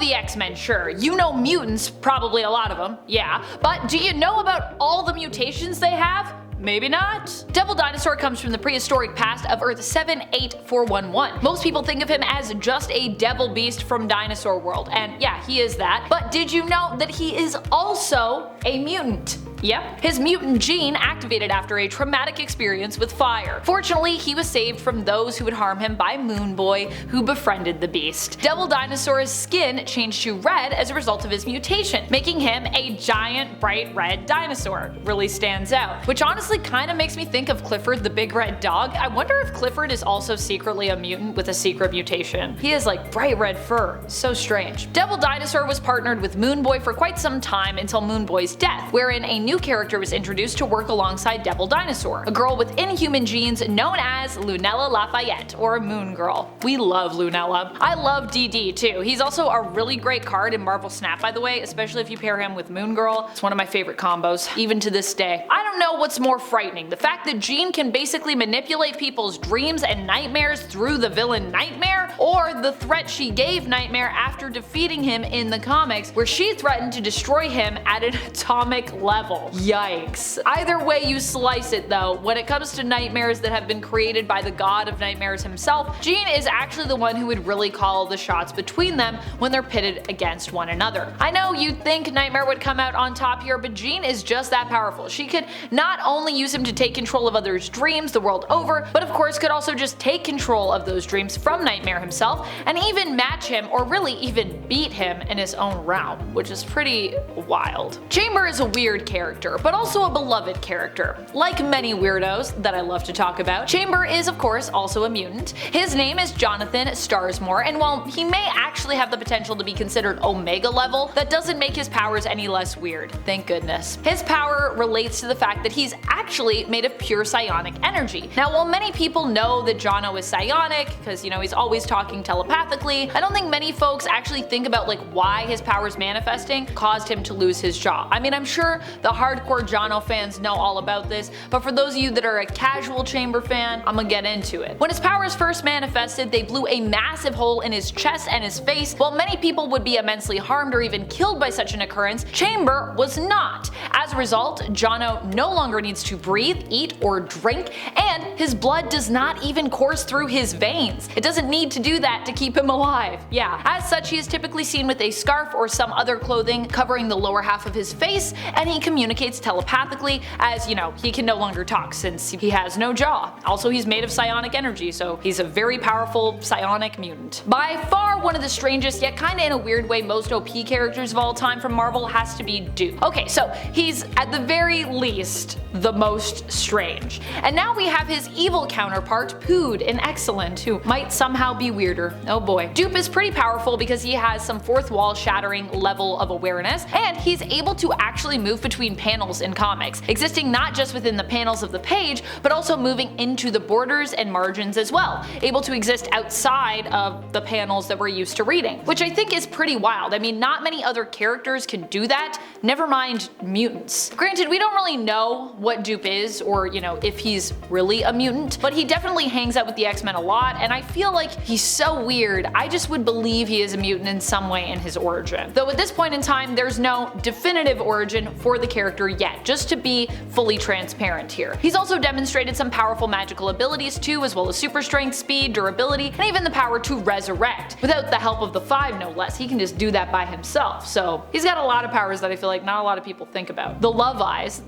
the X-Men, sure. You know mutants, probably a lot of them, yeah. But do you know about all the mutations they have? Maybe not. Devil Dinosaur comes from the prehistoric past of Earth 78411. Most people think of him as just a devil beast from Dinosaur World, and yeah, he is that. But did you know that he is also a mutant? Yep. His mutant gene activated after a traumatic experience with fire. Fortunately, he was saved from those who would harm him by Moon Boy, who befriended the beast. Devil Dinosaur's skin changed to red as a result of his mutation, making him a giant bright red dinosaur. Really stands out. Which honestly kinda makes me think of Clifford the big red dog. I wonder if Clifford is also secretly a mutant with a secret mutation. He has like bright red fur. So strange. Devil Dinosaur was partnered with Moon Boy for quite some time until Moon Boy's death, wherein a new character was introduced to work alongside Devil Dinosaur, a girl with inhuman genes known as Lunella Lafayette, or Moon Girl. We love Lunella. I love DD too. He's also a really great card in Marvel Snap, by the way, especially if you pair him with Moon Girl. It's one of my favorite combos, even to this day. I don't know what's more frightening, the fact that Jean can basically manipulate people's dreams and nightmares through the villain Nightmare, or the threat she gave Nightmare after defeating him in the comics, where she threatened to destroy him at an atomic level. Yikes. Either way you slice it though, when it comes to nightmares that have been created by the god of nightmares himself, Jean is actually the one who would really call the shots between them when they're pitted against one another. I know you'd think Nightmare would come out on top here, but Jean is just that powerful. She could not only use him to take control of others' dreams the world over, but of course could also just take control of those dreams from Nightmare himself, and even match him, or really even beat him in his own realm, which is pretty wild. Chamber is a weird character, but also a beloved character. Like many weirdos that I love to talk about, Chamber is of course also a mutant. His name is Jonathan Starsmore, and while he may actually have the potential to be considered Omega level, that doesn't make his powers any less weird, thank goodness. His power relates to the fact that he's actually made of pure psionic energy. Now while many people know that Jono is psionic, because you know he's always talking telepathically, I don't think many folks actually think about like why his powers manifesting caused him to lose his jaw. I mean, I'm sure the hardcore Jono fans know all about this, but for those of you that are a casual Chamber fan, I'm gonna get into it. When his powers first manifested, they blew a massive hole in his chest and his face. While many people would be immensely harmed or even killed by such an occurrence, Chamber was not. As a result, Jono no longer needs to breathe, eat, or drink, and his blood does not even course through his veins. It doesn't need to do that to keep him alive. Yeah, as such he is typically seen with a scarf or some other clothing covering the lower half of his face, and he communicates telepathically, as you know, he can no longer talk since he has no jaw. Also, he's made of psionic energy, so he's a very powerful psionic mutant. By far one of the strangest, yet kinda in a weird way most OP characters of all time from Marvel has to be Doop. Okay, so he's at the very least the most strange. And now we have his evil counterpart, Pood in Excellent, who might somehow be weirder. Oh boy. Doop is pretty powerful because he has some fourth wall shattering level of awareness, and he's able to actually move between panels in comics, existing not just within the panels of the page, but also moving into the borders and margins as well, able to exist outside of the panels that we're used to reading, which I think is pretty wild. I mean, not many other characters can do that, never mind mutants. Granted, we don't really know what Doop is, or you know, if he's really a mutant, but he definitely hangs out with the X-Men a lot, and I feel like he's so weird, I just would believe he is a mutant in some way in his origin. Though at this point in time, there's no definitive origin for the character yet, just to be fully transparent here. He's also demonstrated some powerful magical abilities too, as well as super strength, speed, durability, and even the power to resurrect. Without the help of the Five no less, he can just do that by himself, so he's got a lot of powers that I feel like not a lot of people think about. The Love Eyes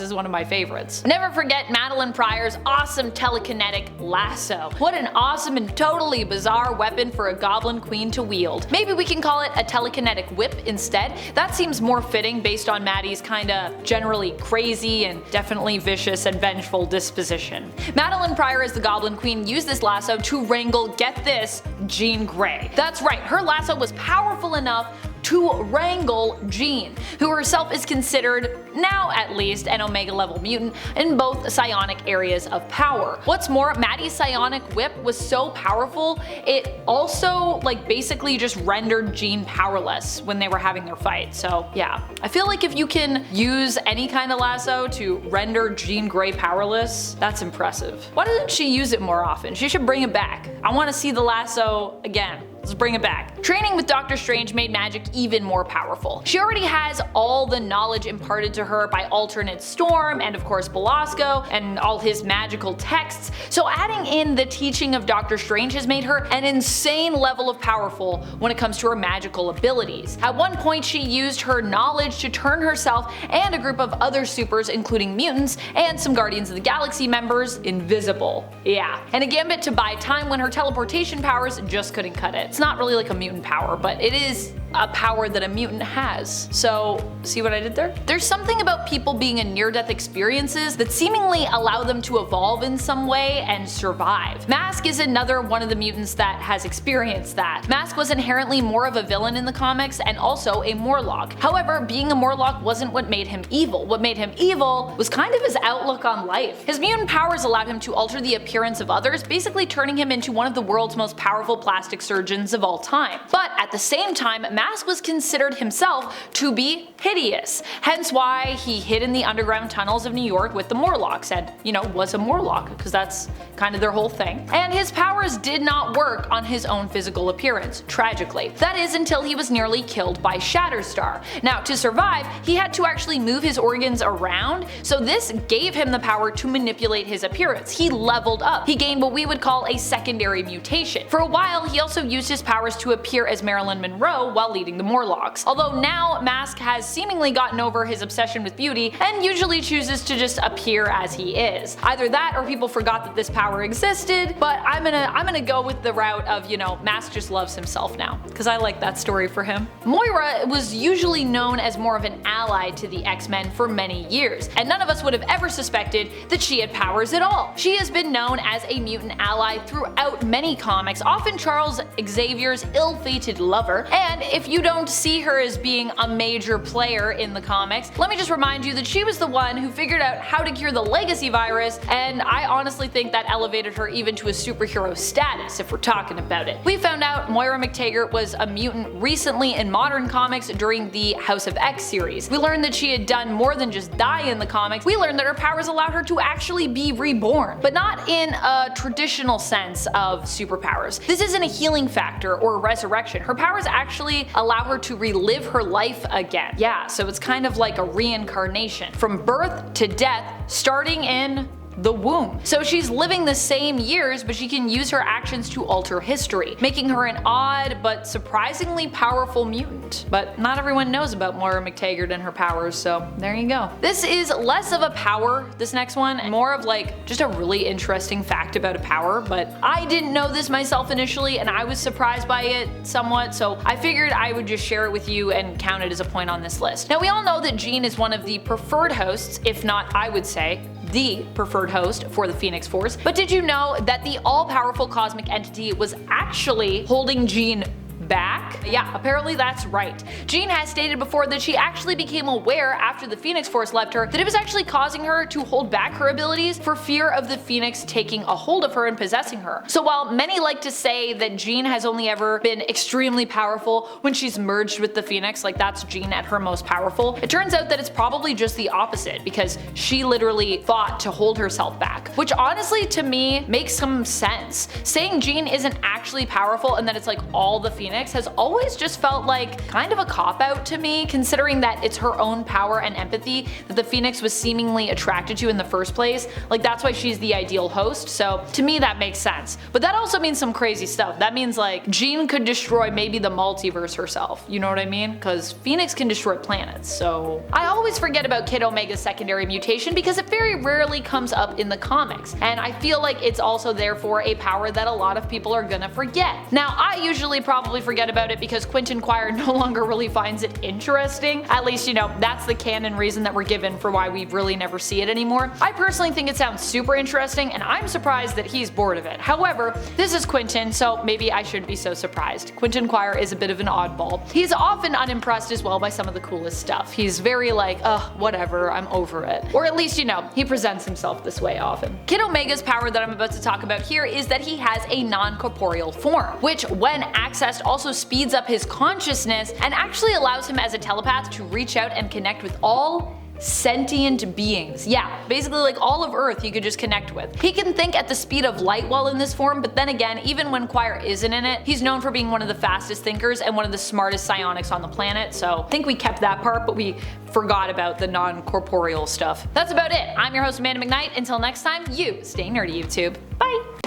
is one of my favorites. Never forget Madelyne Pryor's awesome telekinetic lasso. What an awesome and totally bizarre weapon for a goblin queen to wield. Maybe we can call it a telekinetic whip instead. That seems more fitting based on Maddie's kinda generally crazy and definitely vicious and vengeful disposition. Madelyne Pryor as the Goblin Queen used this lasso to wrangle, get this, Jean Grey. That's right, her lasso was powerful enough to wrangle Jean, who herself is considered, now at least, an Omega level mutant in both psionic areas of power. What's more, Maddie's psionic whip was so powerful, it also like basically just rendered Jean powerless when they were having their fight. So yeah, I feel like if you can use any kind of lasso to render Jean Grey powerless, that's impressive. Why doesn't she use it more often? She should bring it back. I want to see the lasso again. Let's bring it back. Training with Doctor Strange made Magik even more powerful. She already has all the knowledge imparted to her by Alternate Storm and of course Belasco and all his magical texts, so adding in the teaching of Doctor Strange has made her an insane level of powerful when it comes to her magical abilities. At one point she used her knowledge to turn herself and a group of other supers including mutants and some Guardians of the Galaxy members invisible. Yeah. And a gambit to buy time when her teleportation powers just couldn't cut it. It's not really like a mutant power, but it is a power that a mutant has. So, see what I did there? There's something about people being in near-death experiences that seemingly allow them to evolve in some way and survive. Masque is another one of the mutants that has experienced that. Masque was inherently more of a villain in the comics and also a Morlock. However, being a Morlock wasn't what made him evil. What made him evil was kind of his outlook on life. His mutant powers allowed him to alter the appearance of others, basically turning him into one of the world's most powerful plastic surgeons of all time. But at the same time, Masque was considered himself to be hideous, hence why he hid in the underground tunnels of New York with the Morlocks and, was a Morlock, because that's kind of their whole thing. And his powers did not work on his own physical appearance, tragically. That is until he was nearly killed by Shatterstar. Now, to survive, he had to actually move his organs around, so this gave him the power to manipulate his appearance. He leveled up. He gained what we would call a secondary mutation. For a while, he also used his powers to appear as Marilyn Monroe while leading the Morlocks. Although now Masque has seemingly gotten over his obsession with beauty and usually chooses to just appear as he is. Either that or people forgot that this power existed, but I'm gonna go with the route of, Masque just loves himself now, because I like that story for him. Moira was usually known as more of an ally to the X-Men for many years, and none of us would have ever suspected that she had powers at all. She has been known as a mutant ally throughout many comics, often Charles Xavier's ill-fated lover, and if you don't see her as being a major player in the comics, let me just remind you that she was the one who figured out how to cure the legacy virus, and I honestly think that elevated her even to a superhero status if we're talking about it. We found out Moira McTaggart was a mutant recently in modern comics during the House of X series. We learned that she had done more than just die in the comics. We learned that her powers allowed her to actually be reborn, but not in a traditional sense of superpowers. This isn't a healing factor or a resurrection. Her powers actually allow her to relive her life again. Yeah, so it's kind of like a reincarnation. From birth to death, starting in the womb. So she's living the same years, but she can use her actions to alter history, making her an odd but surprisingly powerful mutant. But not everyone knows about Moira McTaggart and her powers, so there you go. This is less of a power, this next one, and more of just a really interesting fact about a power, but I didn't know this myself initially and I was surprised by it somewhat, so I figured I would just share it with you and count it as a point on this list. Now we all know that Jean is one of the preferred hosts, if not I would say the preferred host for the Phoenix Force, but did you know that the all-powerful cosmic entity was actually holding Jean back? Yeah, apparently that's right. Jean has stated before that she actually became aware after the Phoenix Force left her that it was actually causing her to hold back her abilities for fear of the Phoenix taking a hold of her and possessing her. So while many like to say that Jean has only ever been extremely powerful when she's merged with the Phoenix, like that's Jean at her most powerful, it turns out that it's probably just the opposite, because she literally fought to hold herself back, which honestly to me makes some sense. Saying Jean isn't actually powerful and that it's like all the Phoenix has always just felt like kind of a cop-out to me, considering that it's her own power and empathy that the Phoenix was seemingly attracted to in the first place. Like that's why she's the ideal host, so to me that makes sense. But that also means some crazy stuff. That means like Jean could destroy maybe the multiverse herself, you know what I mean? Because Phoenix can destroy planets, so. I always forget about Kid Omega's secondary mutation because it very rarely comes up in the comics, and I feel like it's also therefore a power that a lot of people are gonna forget. Now I usually probably forget about it because Quentin Quire no longer really finds it interesting. At least, that's the canon reason that we're given for why we really never see it anymore. I personally think it sounds super interesting and I'm surprised that he's bored of it. However, this is Quentin, so maybe I shouldn't be so surprised. Quentin Quire is a bit of an oddball. He's often unimpressed as well by some of the coolest stuff. He's very like, ugh, whatever, I'm over it. Or at least, he presents himself this way often. Kid Omega's power that I'm about to talk about here is that he has a non-corporeal form, which when accessed also speeds up his consciousness and actually allows him as a telepath to reach out and connect with all sentient beings. Yeah, basically like all of Earth you could just connect with. He can think at the speed of light while in this form, but then again, even when Quire isn't in it, he's known for being one of the fastest thinkers and one of the smartest psionics on the planet, so I think we kept that part, but we forgot about the non-corporeal stuff. That's about it. I'm your host Amanda McKnight. Until next time, you stay nerdy, YouTube. Bye!